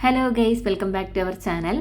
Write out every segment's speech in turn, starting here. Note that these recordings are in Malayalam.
Hello guys, welcome back to our channel.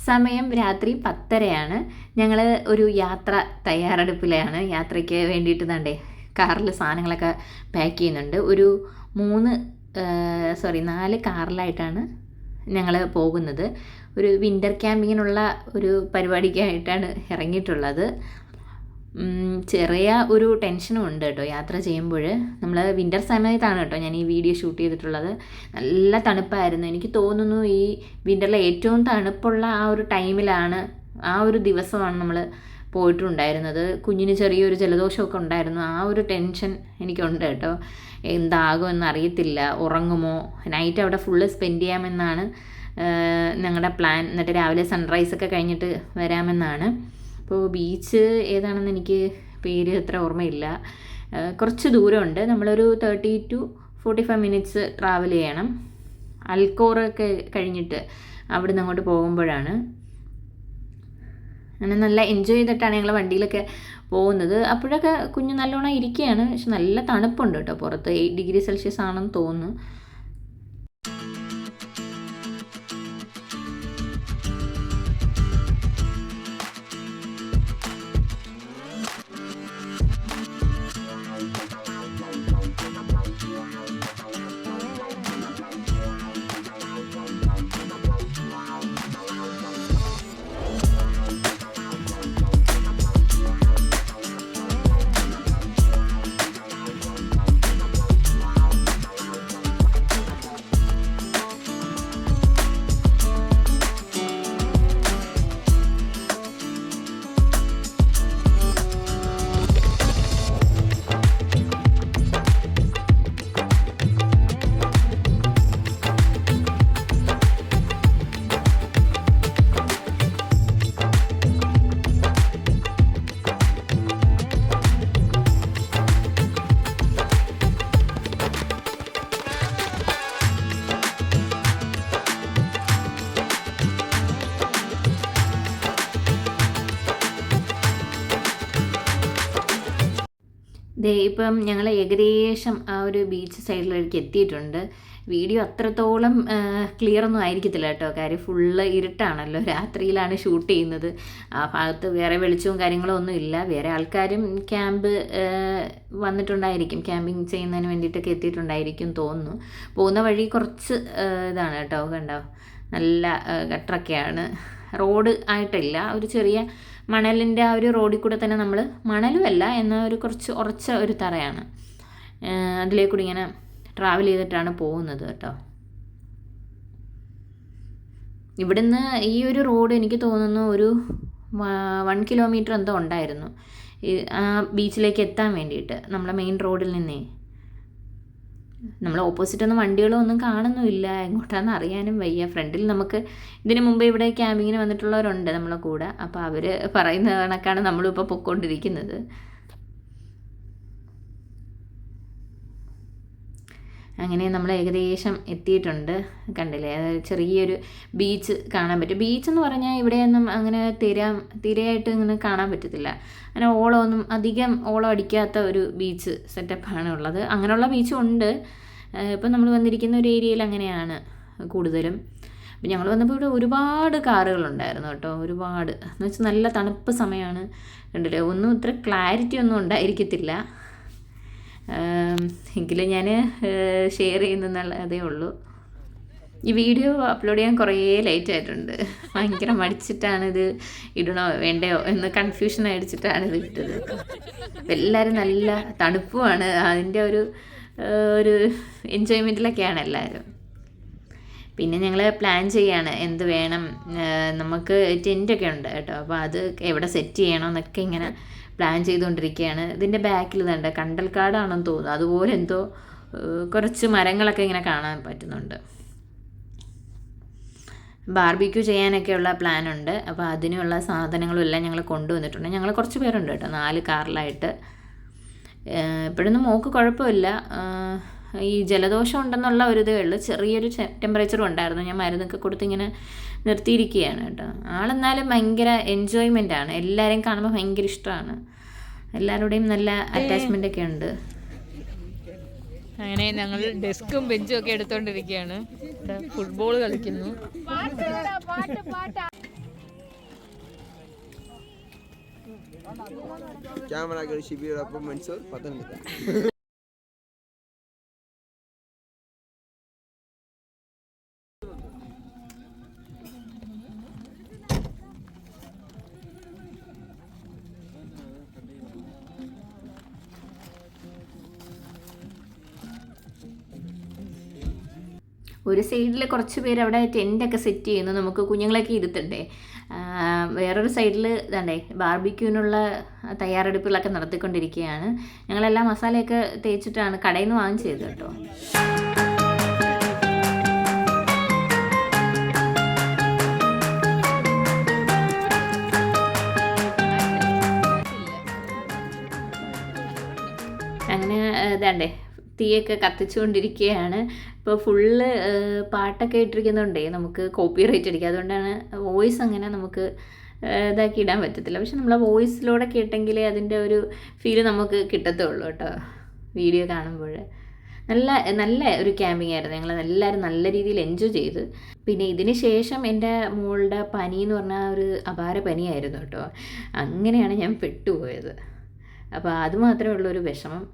സമയം രാത്രി 10:30 ഞങ്ങൾ ഒരു യാത്ര തയ്യാറെടുപ്പിലാണ്. യാത്രയ്ക്ക് വേണ്ടിയിട്ട് തണ്ടേ കാറിൽ സാധനങ്ങളൊക്കെ പാക്ക് ചെയ്യുന്നുണ്ട്. ഒരു 4 കാറിലായിട്ടാണ് ഞങ്ങൾ പോകുന്നത്. ഒരു വിൻ്റർ ക്യാമ്പിങ്ങിനുള്ള ഒരു പരിപാടിക്കായിട്ടാണ് ഇറങ്ങിയിട്ടുള്ളത്. ചെറിയ ഒരു ടെൻഷനും ഉണ്ട് കേട്ടോ യാത്ര ചെയ്യുമ്പോൾ. നമ്മൾ വിൻ്റർ സമയത്താണ് കേട്ടോ ഞാൻ ഈ വീഡിയോ ഷൂട്ട് ചെയ്തിട്ടുള്ളത്. നല്ല തണുപ്പായിരുന്നു. എനിക്ക് തോന്നുന്നു ഈ വിൻ്ററിൽ ഏറ്റവും തണുപ്പുള്ള ആ ഒരു ടൈമിലാണ്, ആ ഒരു ദിവസമാണ് നമ്മൾ പോയിട്ടുണ്ടായിരുന്നത്. കുഞ്ഞിന് ചെറിയൊരു ജലദോഷമൊക്കെ ഉണ്ടായിരുന്നു. ആ ഒരു ടെൻഷൻ എനിക്കുണ്ട് കേട്ടോ. എന്താകുമെന്ന് അറിയത്തില്ല, ഉറങ്ങുമോ, നൈറ്റ് അവിടെ ഫുള്ള് സ്പെൻഡ് ചെയ്യാമെന്നാണ് ഞങ്ങളുടെ പ്ലാൻ. എന്നിട്ട് രാവിലെ സൺറൈസൊക്കെ കഴിഞ്ഞിട്ട് വരാമെന്നാണ്. അപ്പോൾ ബീച്ച് ഏതാണെന്ന് എനിക്ക് പേര് അത്ര ഓർമ്മയില്ല. കുറച്ച് ദൂരമുണ്ട്. നമ്മളൊരു 30 to 45 മിനിറ്റ്സ് ട്രാവൽ ചെയ്യണം. അൽക്കോറൊക്കെ കഴിഞ്ഞിട്ട് അവിടെ നിന്ന് അങ്ങോട്ട് പോകുമ്പോഴാണ്. അങ്ങനെ നല്ല എൻജോയ് ചെയ്തിട്ടാണ് ഞങ്ങൾ വണ്ടിയിലൊക്കെ പോകുന്നത്. അപ്പോഴൊക്കെ കുഞ്ഞ് നല്ലോണം ഇരിക്കുകയാണ്. പക്ഷെ നല്ല തണുപ്പുണ്ട് കേട്ടോ പുറത്ത്. 8 ഡിഗ്രി സെൽഷ്യസ് ആണെന്ന് തോന്നുന്നു. ഇപ്പം ഞങ്ങൾ ഏകദേശം ആ ഒരു ബീച്ച് സൈഡിലേക്ക് എത്തിയിട്ടുണ്ട്. വീഡിയോ അത്രത്തോളം ക്ലിയർ ഒന്നും ആയിരിക്കത്തില്ല കേട്ടോ. കാര്യം ഫുള്ള് ഇരുട്ടാണല്ലോ, രാത്രിയിലാണ് ഷൂട്ട് ചെയ്യുന്നത്. ആ ഭാഗത്ത് വേറെ വെളിച്ചവും കാര്യങ്ങളും ഒന്നും ഇല്ല. വേറെ ആൾക്കാരും ക്യാമ്പ് വന്നിട്ടുണ്ടായിരിക്കും, ക്യാമ്പിങ് ചെയ്യുന്നതിന് വേണ്ടിയിട്ടൊക്കെ എത്തിയിട്ടുണ്ടായിരിക്കും തോന്നുന്നു. പോകുന്ന വഴി കുറച്ച് ഇതാണ് കേട്ടോ, കണ്ടോ, നല്ല ഗട്ടറൊക്കെയാണ്. റോഡ് ആയിട്ടില്ല, ഒരു ചെറിയ മണലിൻ്റെ ആ ഒരു റോഡിൽ കൂടെ തന്നെ നമ്മൾ, മണലുമല്ല എന്നാൽ ഒരു കുറച്ച് ഉറച്ച ഒരു തറയാണ്, അതിലേക്കൂടി ഇങ്ങനെ ട്രാവൽ ചെയ്തിട്ടാണ് പോകുന്നത് കേട്ടോ. ഇവിടുന്ന് ഈ ഒരു റോഡ് എനിക്ക് തോന്നുന്നു ഒരു 1 കിലോമീറ്റർ എന്തോ ഉണ്ടായിരുന്നു ആ ബീച്ചിലേക്ക് എത്താൻ വേണ്ടിയിട്ട്, നമ്മളെ മെയിൻ റോഡിൽ നിന്നേ. നമ്മൾ ഓപ്പോസിറ്റൊന്നും വണ്ടികളോ ഒന്നും കാണുന്നുമില്ല, എങ്ങോട്ടാണെന്ന് അറിയാനും വയ്യ. ഫ്രണ്ടിൽ നമുക്ക് ഇതിന് മുമ്പ് ഇവിടെ ക്യാമ്പിങ്ങിന് വന്നിട്ടുള്ളവരുണ്ട് നമ്മളെ കൂടെ. അപ്പോൾ അവർ പറയുന്ന കണക്കാണ് നമ്മളിപ്പോൾ പൊയ്ക്കൊണ്ടിരിക്കുന്നത്. അങ്ങനെ നമ്മൾ ഏകദേശം എത്തിയിട്ടുണ്ട്. കണ്ടില്ലേ, ചെറിയൊരു ബീച്ച് കാണാൻ പറ്റും. ബീച്ചെന്ന് പറഞ്ഞാൽ ഇവിടെയൊന്നും അങ്ങനെ തിരയായിട്ട് ഇങ്ങനെ കാണാൻ പറ്റത്തില്ല. അങ്ങനെ ഓളമൊന്നും അധികം ഓളം അടിക്കാത്ത ഒരു ബീച്ച് സെറ്റപ്പാണ് ഉള്ളത്. അങ്ങനെയുള്ള ബീച്ചും ഉണ്ട്. ഇപ്പം നമ്മൾ വന്നിരിക്കുന്ന ഒരു ഏരിയയിൽ അങ്ങനെയാണ് കൂടുതലും. അപ്പം ഞങ്ങൾ വന്നപ്പോൾ ഇവിടെ ഒരുപാട് കാറുകളുണ്ടായിരുന്നു കേട്ടോ, ഒരുപാട്. എന്ന് വെച്ചാൽ നല്ല തണുപ്പ് സമയമാണ്. കണ്ടില്ലേ, ഒന്നും ഇത്ര ക്ലാരിറ്റി ഒന്നും ഉണ്ടായിരിക്കത്തില്ല, എങ്കിലും ഞാൻ ഷെയർ ചെയ്യുന്നതേ ഉള്ളൂ. ഈ വീഡിയോ അപ്ലോഡ് ചെയ്യാൻ കുറേ ലേറ്റ് ആയിട്ടുണ്ട്. ഭയങ്കര മടിച്ചിട്ടാണ് ഇത് ഇടണോ വേണ്ടയോ എന്ന് കൺഫ്യൂഷൻ അടിച്ചിട്ടാണ് ഇത് ഇട്ടത്. എല്ലാവരും നല്ല തണുപ്പുമാണ്, അതിൻ്റെ ഒരു എൻജോയ്മെൻറ്റിലൊക്കെയാണ് എല്ലാവരും. പിന്നെ ഞങ്ങൾ പ്ലാൻ ചെയ്യാണ് എന്ത് വേണം. നമുക്ക് ടെൻറ്റൊക്കെ ഉണ്ട് കേട്ടോ, അപ്പോൾ അത് എവിടെ സെറ്റ് ചെയ്യണമെന്നൊക്കെ ഇങ്ങനെ പ്ലാൻ ചെയ്തുകൊണ്ടിരിക്കുകയാണ്. ഇതിൻ്റെ ബാക്കിൽ തന്നെ കണ്ടൽക്കാടാണെന്ന് തോന്നുന്നു, അതുപോലെ എന്തോ കുറച്ച് മരങ്ങളൊക്കെ ഇങ്ങനെ കാണാൻ പറ്റുന്നുണ്ട്. ബാർബിക്യൂ ചെയ്യാനൊക്കെയുള്ള പ്ലാനുണ്ട്. അപ്പോൾ അതിനുള്ള സാധനങ്ങളും എല്ലാം ഞങ്ങൾ കൊണ്ടുവന്നിട്ടുണ്ട്. ഞങ്ങൾ കുറച്ച് പേരുണ്ട് കേട്ടോ, 4 കാറിലായിട്ട്. ഇപ്പോഴൊന്നും മോൾക്ക് കുഴപ്പമില്ല, ഈ ജലദോഷം ഉണ്ടെന്നുള്ള ഒരു ഇതേ ഉള്ളൂ. ചെറിയൊരു ടെമ്പറേച്ചറും ഉണ്ടായിരുന്നു. ഞാൻ മരുന്നൊക്കെ കൊടുത്ത് ഇങ്ങനെ നിർത്തിയിരിക്കുകയാണ് കേട്ടോ. ആളെന്നാലും ഭയങ്കര എൻജോയ്മെൻ്റാണ്, എല്ലാവരെയും കാണുമ്പോൾ ഭയങ്കര ഇഷ്ടമാണ്. എല്ലാവരുടെയും നല്ല അറ്റാച്ച്മെൻ്റൊക്കെ ഉണ്ട്. അങ്ങനെ ഞങ്ങൾ ഡെസ്കും ബെഞ്ചും ഒക്കെ എടുത്തോണ്ടിരിക്കുകയാണ്. ഇവിടെ ഫുട്ബോൾ കളിക്കുന്നു. ക്യാമറ ഷിബിയോടൊപ്പം മൻസൂർ പത്തനംതിട്ട. ഒരു സൈഡിൽ കുറച്ച് പേര് അവിടെ ടെൻ്റൊക്കെ സെറ്റ് ചെയ്യുന്നു, നമുക്ക് കുഞ്ഞുങ്ങളൊക്കെ ഇരുത്തണ്ടേ. വേറൊരു സൈഡിൽ ഇതാണ്ടേ ബാർബിക്യൂവിനുള്ള തയ്യാറെടുപ്പുകളൊക്കെ നടത്തിക്കൊണ്ടിരിക്കുകയാണ്. ഞങ്ങളെല്ലാം മസാലയൊക്കെ തേച്ചിട്ടാണ് കടയിൽ നിന്ന് വാങ്ങിച്ചത് കേട്ടോ. അങ്ങനെ ഇതാണ്ടേ തീയൊക്കെ കത്തിച്ചുകൊണ്ടിരിക്കുകയാണ്. ഇപ്പോൾ ഫുള്ള് പാട്ടൊക്കെ ഇട്ടിരിക്കുന്നുണ്ടേ നമുക്ക് കോപ്പിറൈറ്റ് അടിക്കുക. അതുകൊണ്ടാണ് വോയിസ് അങ്ങനെ നമുക്ക് ഇതാക്കി ഇടാൻ പറ്റത്തില്ല. പക്ഷെ നമ്മൾ വോയിസിലൂടെ കേട്ടെങ്കിലേ അതിൻ്റെ ഒരു ഫീല് നമുക്ക് കിട്ടത്തുള്ളൂ കേട്ടോ വീഡിയോ കാണുമ്പോൾ. നല്ല നല്ല ഒരു ക്യാമ്പിംഗ് ആയിരുന്നു. ഞങ്ങൾ എല്ലാവരും നല്ല രീതിയിൽ എൻജോയ് ചെയ്തു. പിന്നെ ഇതിന് ശേഷം എൻ്റെ മോളുടെ പനി എന്ന് പറഞ്ഞാൽ ഒരു അപാര പനിയായിരുന്നു കേട്ടോ. അങ്ങനെയാണ് ഞാൻ പെട്ടുപോയത്. അപ്പോൾ അതുമാത്രമേ ഉള്ളൊരു വിഷമം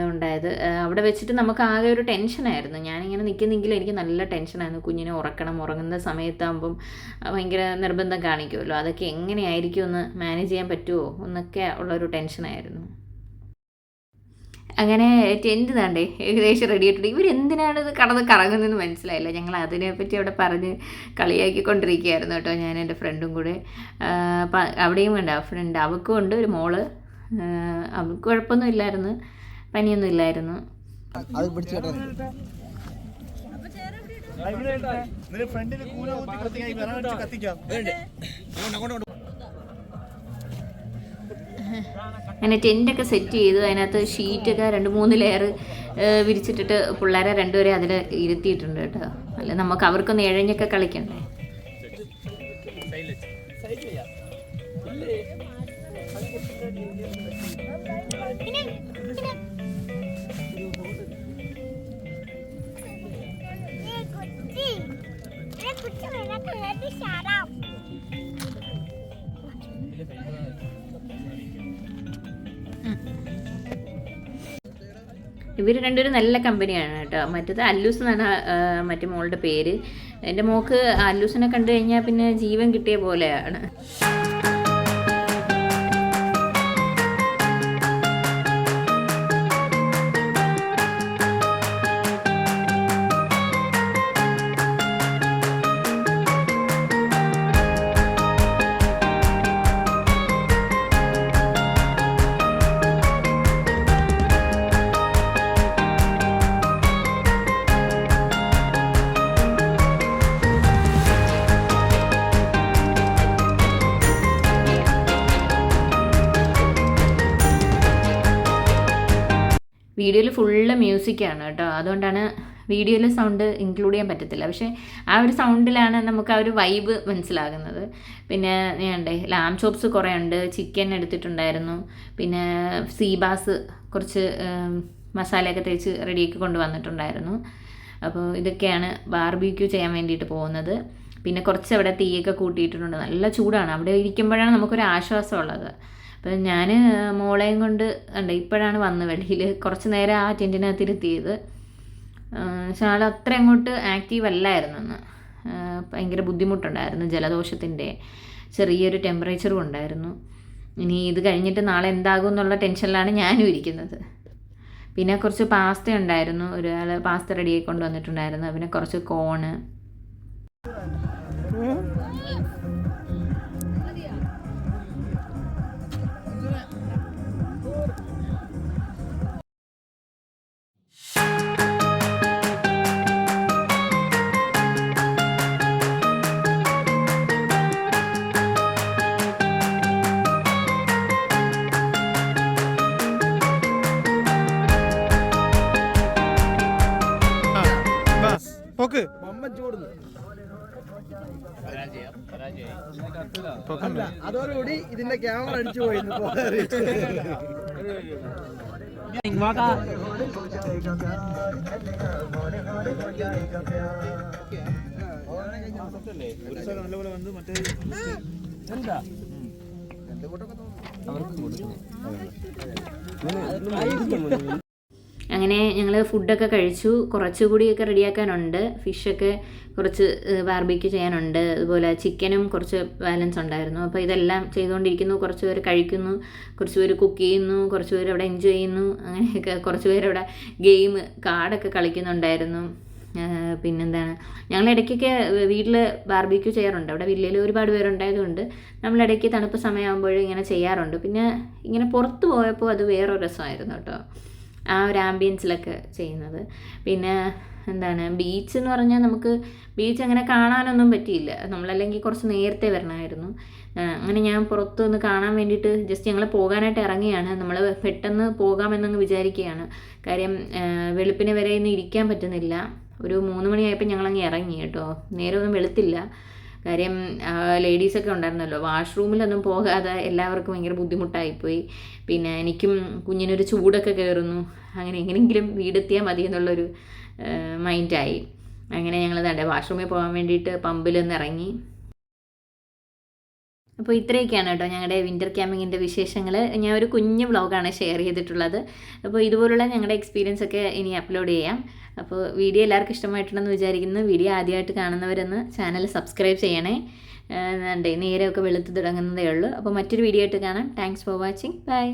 ഉണ്ടായത്. അവിടെ വെച്ചിട്ട് നമുക്ക് ആകെ ഒരു ടെൻഷനായിരുന്നു. ഞാനിങ്ങനെ നിൽക്കുന്നെങ്കിലും എനിക്ക് നല്ല ടെൻഷനായിരുന്നു. കുഞ്ഞിനെ ഉറക്കണം, ഉറങ്ങുന്ന സമയത്താകുമ്പം ഭയങ്കര നിർബന്ധം കാണിക്കുമല്ലോ, അതൊക്കെ എങ്ങനെയായിരിക്കും ഒന്ന് മാനേജ് ചെയ്യാൻ പറ്റുമോ എന്നൊക്കെ ഉള്ളൊരു ടെൻഷനായിരുന്നു. അങ്ങനെ ടെൻറ്റ് താണ്ടേ ഏകദേശം റെഡി ആയിട്ടുണ്ട്. ഇവരെന്തിനാണ് ഇത് കടന്ന് കറങ്ങുന്നതെന്ന് മനസ്സിലായില്ല. ഞങ്ങൾ അതിനെപ്പറ്റി അവിടെ പറഞ്ഞ് കളിയാക്കിക്കൊണ്ടിരിക്കുകയായിരുന്നു കേട്ടോ, ഞാൻ എൻ്റെ ഫ്രണ്ടും കൂടെ. അപ്പം അവിടെയും ഉണ്ട് ഫ്രണ്ട്, അവൾക്കും ഉണ്ട് ഒരു മോള്. അവൾക്ക് കുഴപ്പമൊന്നും ഇല്ലായിരുന്നു, പനിയൊന്നും ഇല്ലായിരുന്നു. അങ്ങനെ ടെൻ്റൊക്കെ സെറ്റ് ചെയ്തു. അതിനകത്ത് ഷീറ്റൊക്കെ 2-3 ലെയർ വിരിച്ചിട്ടിട്ട് പിള്ളേരെ രണ്ടുപേരെ അതിൽ ഇരുത്തിയിട്ടുണ്ട് കേട്ടോ. അല്ല നമുക്ക് അവർക്കൊന്ന് ഇഴഞ്ഞൊക്കെ കളിക്കണ്ടേ. ഇവർ രണ്ടുപേരും നല്ല കമ്പനിയാണ് കേട്ടോ. മറ്റേത് അല്ലൂസ് എന്നാണ് മറ്റേ മോളുടെ പേര്. എൻ്റെ മോൾക്ക് അല്ലൂസിനെ കണ്ടു കഴിഞ്ഞാൽ പിന്നെ ജീവൻ കിട്ടിയ പോലെയാണ്. വീഡിയോയിൽ ഫുള്ള് മ്യൂസിക്കാണ് കേട്ടോ. അതുകൊണ്ടാണ് വീഡിയോയിൽ സൗണ്ട് ഇൻക്ലൂഡ് ചെയ്യാൻ പറ്റത്തില്ല. പക്ഷേ ആ ഒരു സൗണ്ടിലാണ് നമുക്ക് ആ ഒരു വൈബ് മനസ്സിലാകുന്നത്. പിന്നെ ഞാനുണ്ടേ ലാം ചോപ്സ് കുറേ ഉണ്ട്, ചിക്കൻ എടുത്തിട്ടുണ്ടായിരുന്നു, പിന്നെ സീബാസ് കുറച്ച് മസാലയൊക്കെ തേച്ച് റെഡിയാക്കി കൊണ്ടുവന്നിട്ടുണ്ടായിരുന്നു. അപ്പോൾ ഇതൊക്കെയാണ് ബാർബിക്യൂ ചെയ്യാൻ വേണ്ടിയിട്ട് പോകുന്നത്. പിന്നെ കുറച്ച് അവിടെ തീയൊക്കെ കൂട്ടിയിട്ടുണ്ട്. നല്ല ചൂടാണ്. അവിടെ ഇരിക്കുമ്പോഴാണ് നമുക്കൊരു ആശ്വാസമുള്ളത്. അപ്പം ഞാൻ മോളെയും കൊണ്ട് ഉണ്ട് ഇപ്പോഴാണ് വന്ന് വെളിയിൽ കുറച്ച് നേരം ആ ടെൻറ്റിനകത്തിരുത്തിയത്. പക്ഷെ ആൾ അത്ര അങ്ങോട്ട് ആക്റ്റീവ് അല്ലായിരുന്നു എന്ന്. ഭയങ്കര ബുദ്ധിമുട്ടുണ്ടായിരുന്നു, ജലദോഷത്തിൻ്റെ ചെറിയൊരു ടെമ്പറേച്ചറും ഉണ്ടായിരുന്നു. ഇനി ഇത് കഴിഞ്ഞിട്ട് നാളെ എന്താകും എന്നുള്ള ടെൻഷനിലാണ് ഞാനും ഇരിക്കുന്നത്. പിന്നെ കുറച്ച് പാസ്ത ഉണ്ടായിരുന്നു, ഒരാൾ പാസ്ത റെഡിയാക്കി കൊണ്ടുവന്നിട്ടുണ്ടായിരുന്നു. പിന്നെ കുറച്ച് കോണ്. അതോടുകൂടി ഇതിന്റെ ക്യാമറ അടിച്ചു പോയി. അങ്ങനെ ഞങ്ങൾ ഫുഡൊക്കെ കഴിച്ചു. കുറച്ചുകൂടിയൊക്കെ റെഡിയാക്കാനുണ്ട്. ഫിഷൊക്കെ കുറച്ച് ബാർബിക്യൂ ചെയ്യാനുണ്ട്. അതുപോലെ ചിക്കനും കുറച്ച് ബാലൻസ് ഉണ്ടായിരുന്നു. അപ്പോൾ ഇതെല്ലാം ചെയ്തുകൊണ്ടിരിക്കുന്നു. കുറച്ച് പേര് കഴിക്കുന്നു, കുറച്ച് പേര് കുക്ക് ചെയ്യുന്നു, കുറച്ച് പേര് അവിടെ എൻജോയ് ചെയ്യുന്നു. അങ്ങനെയൊക്കെ കുറച്ച് പേരവിടെ ഗെയിം കാർഡൊക്കെ കളിക്കുന്നുണ്ടായിരുന്നു. പിന്നെന്താണ്, ഞങ്ങൾ ഇടയ്ക്കൊക്കെ വീട്ടിൽ ബാർബിക്യൂ ചെയ്യാറുണ്ട്. അവിടെ വില്ലയിൽ ഒരുപാട് പേരുണ്ടായതുകൊണ്ട് നമ്മളിടയ്ക്ക് തണുപ്പ് സമയമാകുമ്പോൾ ഇങ്ങനെ ചെയ്യാറുണ്ട്. പിന്നെ ഇങ്ങനെ പുറത്ത് പോയപ്പോൾ അത് വേറൊരു രസമായിരുന്നു കേട്ടോ, ആ ഒരു ആംബിയൻസിലൊക്കെ ചെയ്യുന്നത്. പിന്നെ എന്താണ്, ബീച്ച് എന്ന് പറഞ്ഞാൽ നമുക്ക് ബീച്ച് അങ്ങനെ കാണാനൊന്നും പറ്റിയില്ല. നമ്മളല്ലെങ്കിൽ കുറച്ച് നേരത്തെ വരണമായിരുന്നു. അങ്ങനെ ഞാൻ പുറത്തൊന്ന് കാണാൻ വേണ്ടിയിട്ട് ജസ്റ്റ് ഞങ്ങൾ പോകാനായിട്ട് ഇറങ്ങിയാണ്. നമ്മൾ പെട്ടെന്ന് പോകാമെന്നങ്ങ് വിചാരിക്കുകയാണ്. കാര്യം വെളുപ്പിന് വരെ ഇന്ന് ഇരിക്കാൻ പറ്റുന്നില്ല. ഒരു 3 മണിയായപ്പോൾ ഞങ്ങളങ്ങ് ഇറങ്ങി കേട്ടോ. നേരമൊന്നും വെളുത്തില്ല. കാര്യം ലേഡീസൊക്കെ ഉണ്ടായിരുന്നല്ലോ, വാഷ്റൂമിലൊന്നും പോകാതെ എല്ലാവർക്കും ഭയങ്കര ബുദ്ധിമുട്ടായിപ്പോയി. പിന്നെ എനിക്കും കുഞ്ഞിനൊരു ചൂടൊക്കെ കയറുന്നു. അങ്ങനെ എങ്ങനെയെങ്കിലും വീടെത്തിയാൽ മതി എന്നുള്ളൊരു മൈൻഡായി. അങ്ങനെ ഞങ്ങൾ വാഷ്റൂമിൽ പോകാൻ വേണ്ടിയിട്ട് പമ്പിലൊന്ന് ഇറങ്ങി. അപ്പോൾ ഇത്രയൊക്കെയാണ് കേട്ടോ ഞങ്ങളുടെ വിൻ്റർ ക്യാമ്പിങ്ങിൻ്റെ വിശേഷങ്ങൾ. ഞാൻ ഒരു കുഞ്ഞ് വ്ളോഗാണ് ഷെയർ ചെയ്തിട്ടുള്ളത്. അപ്പോൾ ഇതുപോലുള്ള ഞങ്ങളുടെ എക്സ്പീരിയൻസ് ഒക്കെ ഇനി അപ്ലോഡ് ചെയ്യാം. അപ്പോൾ വീഡിയോ എല്ലാവർക്കും ഇഷ്ടമായിട്ടുണ്ടെന്ന് വിചാരിക്കുന്നു. വീഡിയോ ആദ്യമായിട്ട് കാണുന്നവരൊന്ന് ചാനൽ സബ്സ്ക്രൈബ് ചെയ്യണേ. നേരമൊക്കെ വെളുത്ത് തുടങ്ങുന്നതേ ഉള്ളൂ. അപ്പോൾ മറ്റൊരു വീഡിയോ ആയിട്ട് കാണാം. Thanks for watching. ബൈ.